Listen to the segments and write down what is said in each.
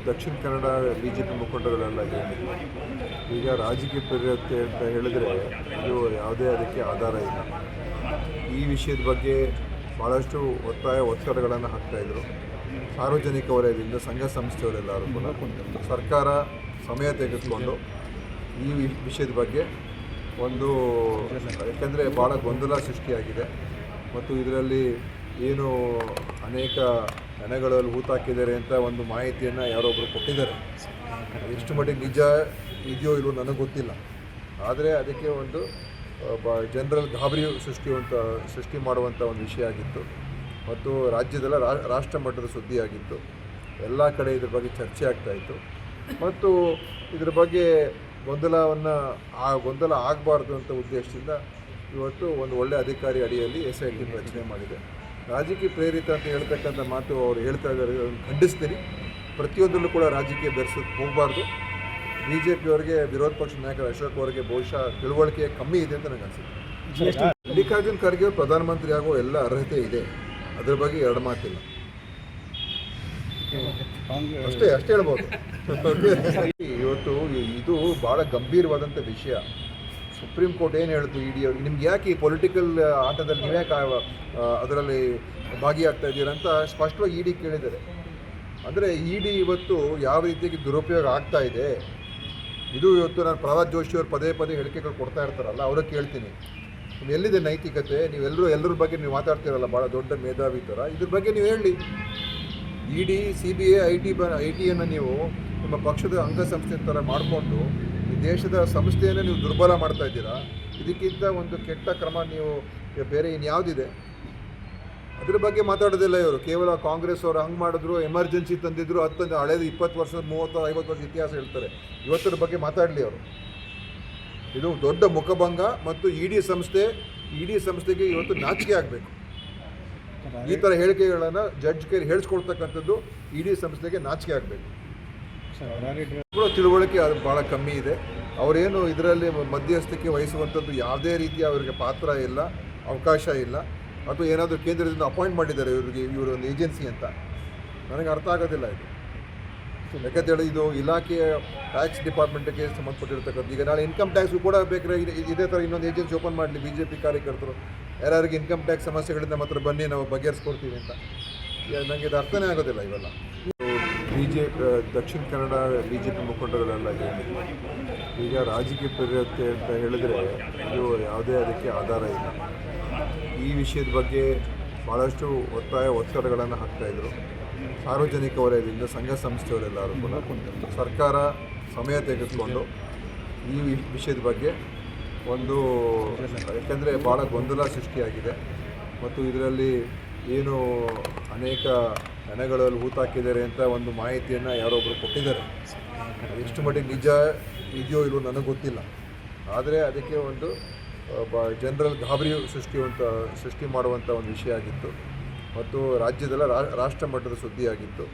Dakshina Kannada BJP ಮುಖಂಡಗಳೆಲ್ಲ ಹೇಳಿದ್ರು. ಈಗ ರಾಜಕೀಯ ಪ್ರೇರಿತ ಅಂತ ಹೇಳಿದರೆ ಇದು ಯಾವುದೇ ಅದಕ್ಕೆ ಆಧಾರ ಇಲ್ಲ. ಈ ವಿಷಯದ ಬಗ್ಗೆ ಭಾಳಷ್ಟು ಒತ್ತಡಗಳನ್ನು ಹಾಕ್ತಾಯಿದ್ರು. ಸಾರ್ವಜನಿಕ ವಲಯದಿಂದ ಸಂಘ ಸಂಸ್ಥೆಯವರೆಲ್ಲರೂ ಕೂಡ ಸರ್ಕಾರ ಸಮಯ ತೆಗೆದುಕೊಂಡು ಈ ವಿಷಯದ ಬಗ್ಗೆ ಒಂದು ಯಾಕೆಂದರೆ ಭಾಳ ಗೊಂದಲ ಸೃಷ್ಟಿಯಾಗಿದೆ ಮತ್ತು ಇದರಲ್ಲಿ ಏನು ಅನೇಕ ಹೆಣಗಳಲ್ಲಿ ಹೂತಾಕಿದ್ದಾರೆ ಅಂತ ಒಂದು ಮಾಹಿತಿಯನ್ನು ಯಾರೊಬ್ಬರು ಕೊಟ್ಟಿದ್ದಾರೆ. ಎಷ್ಟು ಮಟ್ಟಿಗೆ ನಿಜ ಇದೆಯೋ ಇಲ್ಲವೋ ನನಗೆ ಗೊತ್ತಿಲ್ಲ. ಆದರೆ ಅದಕ್ಕೆ ಒಂದು ಜನರಲ್ ಗಾಬರಿ ಸೃಷ್ಟಿ ಮಾಡುವಂಥ ಒಂದು ವಿಷಯ ಆಗಿತ್ತು ಮತ್ತು ರಾಜ್ಯದಲ್ಲ ರಾಷ್ಟ್ರ ಮಟ್ಟದ ಸುದ್ದಿಯಾಗಿತ್ತು. ಎಲ್ಲ ಕಡೆ ಇದ್ರ ಬಗ್ಗೆ ಚರ್ಚೆ ಆಗ್ತಾಯಿತ್ತು ಮತ್ತು ಇದ್ರ ಬಗ್ಗೆ ಗೊಂದಲ ಆಗಬಾರ್ದು ಅಂತ ಉದ್ದೇಶದಿಂದ ಇವತ್ತು ಒಂದು ಒಳ್ಳೆಯ ಅಧಿಕಾರಿ ಅಡಿಯಲ್ಲಿ SIT ರಚನೆ ಮಾಡಿದೆ. ರಾಜಕೀಯ ಪ್ರೇರಿತ ಅಂತ ಹೇಳ್ತಕ್ಕಂಥ ಮಾತು ಅವರು ಹೇಳ್ತಾ ಇದ್ದಾರೆ, ಅದನ್ನು ಖಂಡಿಸ್ತೀನಿ. ಪ್ರತಿಯೊಂದರಲ್ಲೂ ಕೂಡ ರಾಜಕೀಯ ಬೆರೆಸೋಕ್ಕೆ ಹೋಗಬಾರ್ದು. BJP ಅವರಿಗೆ, ವಿರೋಧ ಪಕ್ಷದ ನಾಯಕ ಅಶೋಕ್ ಅವರಿಗೆ ಬಹುಶಃ ತಿಳುವಳಿಕೆ ಕಮ್ಮಿ ಇದೆ ಅಂತ ನನಗೆ ಅನಿಸುತ್ತೆ. ಮಲ್ಲಿಕಾರ್ಜುನ್ ಖರ್ಗೆ ಅವರು ಪ್ರಧಾನಮಂತ್ರಿ ಆಗೋ ಎಲ್ಲ ಅರ್ಹತೆ ಇದೆ, ಅದ್ರ ಬಗ್ಗೆ ಎರಡು ಮಾತಿಲ್ಲ. ಅಷ್ಟೇ ಹೇಳ್ಬೋದು. ಇವತ್ತು ಇದು ಭಾಳ ಗಂಭೀರವಾದಂಥ ವಿಷಯ. ಸುಪ್ರೀಂ ಕೋರ್ಟ್ ಏನು ಹೇಳ್ತು ED ಅವ್ರಿಗೆ, ನಿಮ್ಗೆ ಯಾಕೆ ಈ ಪೊಲಿಟಿಕಲ್ ಆಟದಲ್ಲಿ ನೀವು ಯಾಕೆ ಅದರಲ್ಲಿ ಭಾಗಿಯಾಗ್ತಾ ಇದ್ದೀರಾ ಅಂತ ಸ್ಪಷ್ಟವಾಗಿ ED ಕೇಳಿದ್ದಾರೆ. ಅಂದರೆ ED ಇವತ್ತು ಯಾವ ರೀತಿಯಾಗಿ ದುರುಪಯೋಗ ಆಗ್ತಾ ಇದೆ, ಇದು ಇವತ್ತು ನಾನು ಪ್ರಹ್ಲಾದ್ ಜೋಶಿ ಅವರು ಪದೇ ಹೇಳಿಕೆಗಳು ಕೊಡ್ತಾ ಇರ್ತಾರಲ್ಲ, ಅವ್ರಿಗೆ ಕೇಳ್ತೀನಿ, ಎಲ್ಲಿದೆ ನೈತಿಕತೆ? ಎಲ್ಲರ ಬಗ್ಗೆ ನೀವು ಮಾತಾಡ್ತೀರಲ್ಲ ಭಾಳ ದೊಡ್ಡ ಮೇಧಾವಿ ಥರ, ಇದ್ರ ಬಗ್ಗೆ ನೀವು ಹೇಳಿ. ED, CBI, IT ನೀವು ನಿಮ್ಮ ಪಕ್ಷದ ಅಂಗಸಂಸ್ಥೆ ಥರ ಮಾಡಿಕೊಂಡು ಈ ದೇಶದ ಸಂಸ್ಥೆಯನ್ನು ನೀವು ದುರ್ಬಲ ಮಾಡ್ತಾ ಇದ್ದೀರಾ. ಇದಕ್ಕಿಂತ ಒಂದು ಕೆಟ್ಟ ಕ್ರಮ ನೀವು ಬೇರೆ ಇನ್ಯಾವುದಿದೆ? ಅದ್ರ ಬಗ್ಗೆ ಮಾತಾಡೋದಿಲ್ಲ ಇವರು. ಕೇವಲ ಕಾಂಗ್ರೆಸ್ ಅವರು ಹಂಗೆ ಮಾಡಿದ್ರು, ಎಮರ್ಜೆನ್ಸಿ ತಂದಿದ್ರು, ಹಳೇದು 20 ವರ್ಷದ 30-50 ವರ್ಷದ ಇತಿಹಾಸ ಹೇಳ್ತಾರೆ. ಇವತ್ತರ ಬಗ್ಗೆ ಮಾತಾಡಲಿ ಅವರು. ಇದು ದೊಡ್ಡ ಮುಖಭಂಗ ಮತ್ತು ED ಸಂಸ್ಥೆಗೆ ಇವತ್ತು ನಾಚಿಕೆ ಆಗಬೇಕು. ಈ ಥರ ಹೇಳಿಕೆಗಳನ್ನು ಜಡ್ಜ್ ಕೈಲಿ ಹೇಳಿಸ್ಕೊಳ್ತಕ್ಕಂಥದ್ದು ED ಸಂಸ್ಥೆಗೆ ನಾಚಿಕೆ ಆಗಬೇಕು. ತಿಳುವಳಿಕೆ ಅದು ಭಾಳ ಕಮ್ಮಿ ಇದೆ. ಅವರೇನು ಇದರಲ್ಲಿ ಮಧ್ಯಸ್ಥಿಕೆ ವಹಿಸುವಂಥದ್ದು ಯಾವುದೇ ರೀತಿಯ ಅವರಿಗೆ ಪಾತ್ರ ಇಲ್ಲ, ಅವಕಾಶ ಇಲ್ಲ. ಅಥವಾ ಏನಾದರೂ ಕೇಂದ್ರದಿಂದ ಅಪಾಯಿಂಟ್ ಮಾಡಿದ್ದಾರೆ ಇವರೊಂದು ಏಜೆನ್ಸಿ ಅಂತ, ನನಗೆ ಅರ್ಥ ಆಗೋದಿಲ್ಲ ಇದು. ಯಾಕಂತೇಳಿ ಇದು ಇಲಾಖೆಯ ಟ್ಯಾಕ್ಸ್ ಡಿಪಾರ್ಟ್ಮೆಂಟ್ಗೆ ಸಂಬಂಧಪಟ್ಟಿರ್ತಕ್ಕಂಥ. ಈಗ ನಾಳೆ ಇನ್ಕಮ್ ಟ್ಯಾಕ್ಸ್ಗೂ ಕೂಡ ಬೇಕಾದ್ರೆ ಇದೇ ಥರ ಇನ್ನೊಂದು ಏಜೆನ್ಸಿ ಓಪನ್ ಮಾಡಲಿ BJP ಕಾರ್ಯಕರ್ತರು. ಯಾರಿಗೆ ಇನ್ಕಮ್ ಟ್ಯಾಕ್ಸ್ ಸಮಸ್ಯೆಗಳಿಂದ ಮಾತ್ರ ಬನ್ನಿ, ನಾವು ಬಗೆಹರಿಸ್ಕೊಡ್ತೀವಿ ಅಂತ. ನನಗೆ ಇದು ಅರ್ಥನೇ ಆಗೋದಿಲ್ಲ ಇವೆಲ್ಲ. ದಕ್ಷಿಣ ಕನ್ನಡ BJP ಮುಖಂಡಗಳೆಲ್ಲ ಹೇಳಿದ್ರು. ಈಗ ರಾಜಕೀಯ ಪ್ರೇರಿತ ಅಂತ ಹೇಳಿದರೆ ಇದು ಯಾವುದೇ ಅದಕ್ಕೆ ಆಧಾರ ಇಲ್ಲ. ಈ ವಿಷಯದ ಬಗ್ಗೆ ಭಾಳಷ್ಟು ಒತ್ತಡಗಳನ್ನು ಹಾಕ್ತಾಯಿದ್ರು. ಸಾರ್ವಜನಿಕ ವಲಯದಿಂದ ಸಂಘ ಸಂಸ್ಥೆಯವರೆಲ್ಲರೂ ಕೂಡ ಸರ್ಕಾರ ಸಮಯ ತೆಗೆದುಕೊಂಡು ಈ ವಿಷಯದ ಬಗ್ಗೆ ಒಂದು ಯಾಕೆಂದರೆ ಭಾಳ ಗೊಂದಲ ಸೃಷ್ಟಿಯಾಗಿದೆ ಮತ್ತು ಇದರಲ್ಲಿ ಏನು ಅನೇಕ ಹೆಣಗಳಲ್ಲಿ ಹೂತಾಕಿದ್ದಾರೆ ಅಂತ ಒಂದು ಮಾಹಿತಿಯನ್ನು ಯಾರೊಬ್ಬರು ಕೊಟ್ಟಿದ್ದಾರೆ. ಎಷ್ಟು ಮಟ್ಟಿಗೆ ನಿಜ ಇದೆಯೋ ಇಲ್ಲವೋ ನನಗೆ ಗೊತ್ತಿಲ್ಲ. ಆದರೆ ಅದಕ್ಕೆ ಒಂದು ಜನರಲ್ ಗಾಬರಿ ಸೃಷ್ಟಿ ಮಾಡುವಂಥ ಒಂದು ವಿಷಯ ಆಗಿತ್ತು ಮತ್ತು ರಾಜ್ಯದಲ್ಲ ರಾಷ್ಟ್ರ ಮಟ್ಟದ ಸುದ್ದಿಯಾಗಿತ್ತು.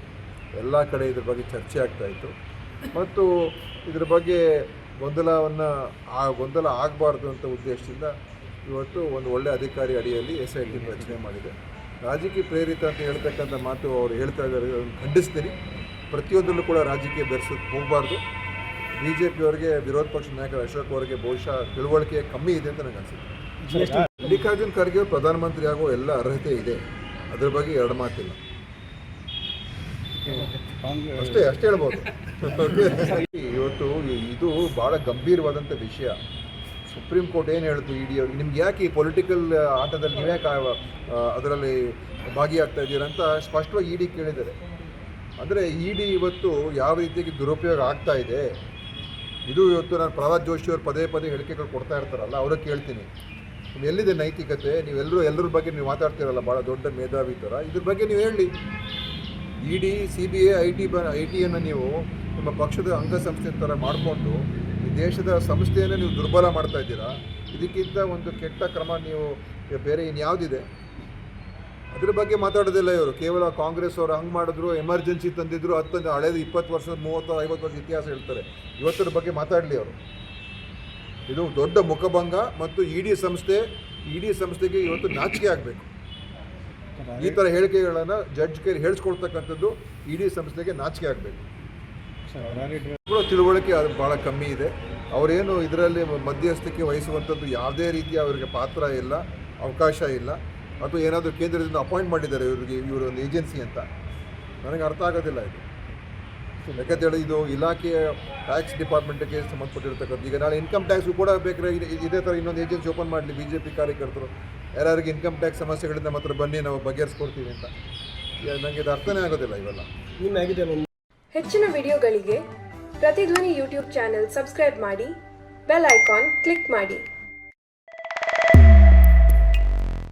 ಎಲ್ಲ ಕಡೆ ಇದ್ರ ಬಗ್ಗೆ ಚರ್ಚೆ ಆಗ್ತಾಯಿತ್ತು ಮತ್ತು ಇದ್ರ ಬಗ್ಗೆ ಗೊಂದಲ ಆಗಬಾರ್ದು ಅಂತ ಉದ್ದೇಶದಿಂದ ಇವತ್ತು ಒಂದು ಒಳ್ಳೆಯ ಅಧಿಕಾರಿ ಅಡಿಯಲ್ಲಿ SIT ರಚನೆ ಮಾಡಿದೆ. ರಾಜಕೀಯ ಪ್ರೇರಿತ ಅಂತ ಹೇಳ್ತಕ್ಕಂಥ ಮಾತು ಅವರು ಹೇಳ್ತಾ ಇದ್ದಾರೆ, ಅದನ್ನು ಖಂಡಿಸ್ತೀನಿ. ಪ್ರತಿಯೊಂದರಲ್ಲೂ ಕೂಡ ರಾಜಕೀಯ ಬೆರೆಸೋಕ್ಕೆ ಹೋಗಬಾರ್ದು. BJP ಅವರಿಗೆ, ವಿರೋಧ ಪಕ್ಷದ ನಾಯಕ ಅಶೋಕ್ ಅವರಿಗೆ ಬಹುಶಃ ತಿಳುವಳಿಕೆ ಕಮ್ಮಿ ಇದೆ ಅಂತ ನನಗೆ ಅನಿಸುತ್ತೆ. ಮಲ್ಲಿಕಾರ್ಜುನ್ ಖರ್ಗೆ ಅವರು ಪ್ರಧಾನಮಂತ್ರಿ ಆಗೋ ಎಲ್ಲ ಅರ್ಹತೆ ಇದೆ, ಅದ್ರ ಬಗ್ಗೆ ಎರಡು ಮಾತಿಲ್ಲ. ಅಷ್ಟೇ ಹೇಳ್ಬೋದು. ಇವತ್ತು ಇದು ಭಾಳ ಗಂಭೀರವಾದಂಥ ವಿಷಯ. ಸುಪ್ರೀಂ ಕೋರ್ಟ್ ಏನು ಹೇಳ್ತು ED ಅವ್ರಿಗೆ, ನಿಮ್ಗೆ ಯಾಕೆ ಈ ಪೊಲಿಟಿಕಲ್ ಆಟದಲ್ಲಿ ನೀವು ಯಾಕೆ ಅದರಲ್ಲಿ ಭಾಗಿಯಾಗ್ತಾ ಇದ್ದೀರಾ ಅಂತ ಸ್ಪಷ್ಟವಾಗಿ ED ಕೇಳಿದ್ದಾರೆ. ಅಂದರೆ ED ಇವತ್ತು ಯಾವ ರೀತಿಯಾಗಿ ದುರುಪಯೋಗ ಆಗ್ತಾ ಇದೆ, ಇದು ಇವತ್ತು ನಾನು ಪ್ರಹ್ಲಾದ್ ಜೋಶಿ ಅವರು ಪದೇ ಹೇಳಿಕೆಗಳು ಕೊಡ್ತಾ ಇರ್ತಾರಲ್ಲ, ಅವ್ರಿಗೆ ಕೇಳ್ತೀನಿ, ಎಲ್ಲಿದೆ ನೈತಿಕತೆ? ಎಲ್ಲರ ಬಗ್ಗೆ ನೀವು ಮಾತಾಡ್ತೀರಲ್ಲ ಭಾಳ ದೊಡ್ಡ ಮೇಧಾವಿ ಥರ, ಇದ್ರ ಬಗ್ಗೆ ನೀವು ಹೇಳಿ. ED, CBI, IT ನೀವು ನಿಮ್ಮ ಪಕ್ಷದ ಅಂಗಸಂಸ್ಥೆ ಥರ ಮಾಡಿಕೊಂಡು ಈ ದೇಶದ ಸಂಸ್ಥೆಯನ್ನು ನೀವು ದುರ್ಬಲ ಮಾಡ್ತಾ ಇದ್ದೀರಾ. ಇದಕ್ಕಿಂತ ಒಂದು ಕೆಟ್ಟ ಕ್ರಮ ನೀವು ಬೇರೆ ಇನ್ಯಾವುದಿದೆ? ಅದ್ರ ಬಗ್ಗೆ ಮಾತಾಡೋದಿಲ್ಲ ಇವರು. ಕೇವಲ ಕಾಂಗ್ರೆಸ್ ಅವರು ಹಂಗೆ ಮಾಡಿದ್ರು, ಎಮರ್ಜೆನ್ಸಿ ತಂದಿದ್ರು, ಹಳೇದು 20 ವರ್ಷದ 30-50 ವರ್ಷದ ಇತಿಹಾಸ ಹೇಳ್ತಾರೆ. ಇವತ್ತರ ಬಗ್ಗೆ ಮಾತಾಡಲಿ ಅವರು. ಇದು ದೊಡ್ಡ ಮುಖಭಂಗ ಮತ್ತು ED ಸಂಸ್ಥೆಗೆ ಇವತ್ತು ನಾಚಿಕೆ ಆಗಬೇಕು. ಈ ಥರ ಹೇಳಿಕೆಗಳನ್ನು ಜಡ್ಜ್ ಕೈಲಿ ಹೇಳಿಸ್ಕೊಳ್ತಕ್ಕಂಥದ್ದು ಇಡೀ ಸಂಸ್ಥೆಗೆ ನಾಚಿಕೆ ಆಗಬೇಕು. ತಿಳುವಳಿಕೆ ಅದು ಭಾಳ ಕಮ್ಮಿ ಇದೆ. ಅವರೇನು ಇದರಲ್ಲಿ ಮಧ್ಯಸ್ಥಿಕೆ ವಹಿಸುವಂಥದ್ದು ಯಾವುದೇ ರೀತಿಯ ಅವರಿಗೆ ಪಾತ್ರ ಇಲ್ಲ, ಅವಕಾಶ ಇಲ್ಲ. ಅಥವಾ ಏನಾದರೂ ಕೇಂದ್ರದಿಂದ ಅಪಾಯಿಂಟ್ ಮಾಡಿದ್ದಾರೆ ಇವರೊಂದು ಏಜೆನ್ಸಿ ಅಂತ, ನನಗೆ ಅರ್ಥ ಆಗೋದಿಲ್ಲ ಇದು. ಯಾಕಂತೇಳಿ ಇದು ಇಲಾಖೆಯ ಟ್ಯಾಕ್ಸ್ ಡಿಪಾರ್ಟ್ಮೆಂಟ್ಗೆ ಸಂಬಂಧಪಟ್ಟಿರ್ತಕ್ಕಂಥ. ಈಗ ನಾಳೆ ಇನ್ಕಮ್ ಟ್ಯಾಕ್ಸು ಕೂಡ ಬೇಕಾದ್ರೆ ಇದೇ ಥರ ಇನ್ನೊಂದು ಏಜೆನ್ಸಿ ಓಪನ್ ಮಾಡಲಿ BJP ಕಾರ್ಯಕರ್ತರು, ಯಾರಿಗೆ ಇನ್ಕಮ್ ಟ್ಯಾಕ್ಸ್ ಸಮಸ್ಯೆಗಳಿಂದ ಮಾತ್ರ ಬನ್ನಿ ನಾವು ಬಗೆಹರಿಸ್ಕೊಡ್ತೀವಿ ಅಂತ. ನನಗೆ ಇದು ಅರ್ಥನೇ ಆಗೋದಿಲ್ಲ ಇವೆಲ್ಲ. ಹೆಚ್ಚಿನ ವಿಡಿಯೋಗಳಿಗೆ ಪ್ರತಿಧ್ವನಿ ಯೂಟ್ಯೂಬ್ ಚಾನೆಲ್ ಸಬ್ಸ್ಕ್ರೈಬ್ ಮಾಡಿ, ಬೆಲ್ ಐಕಾನ್ ಕ್ಲಿಕ್ ಮಾಡಿ.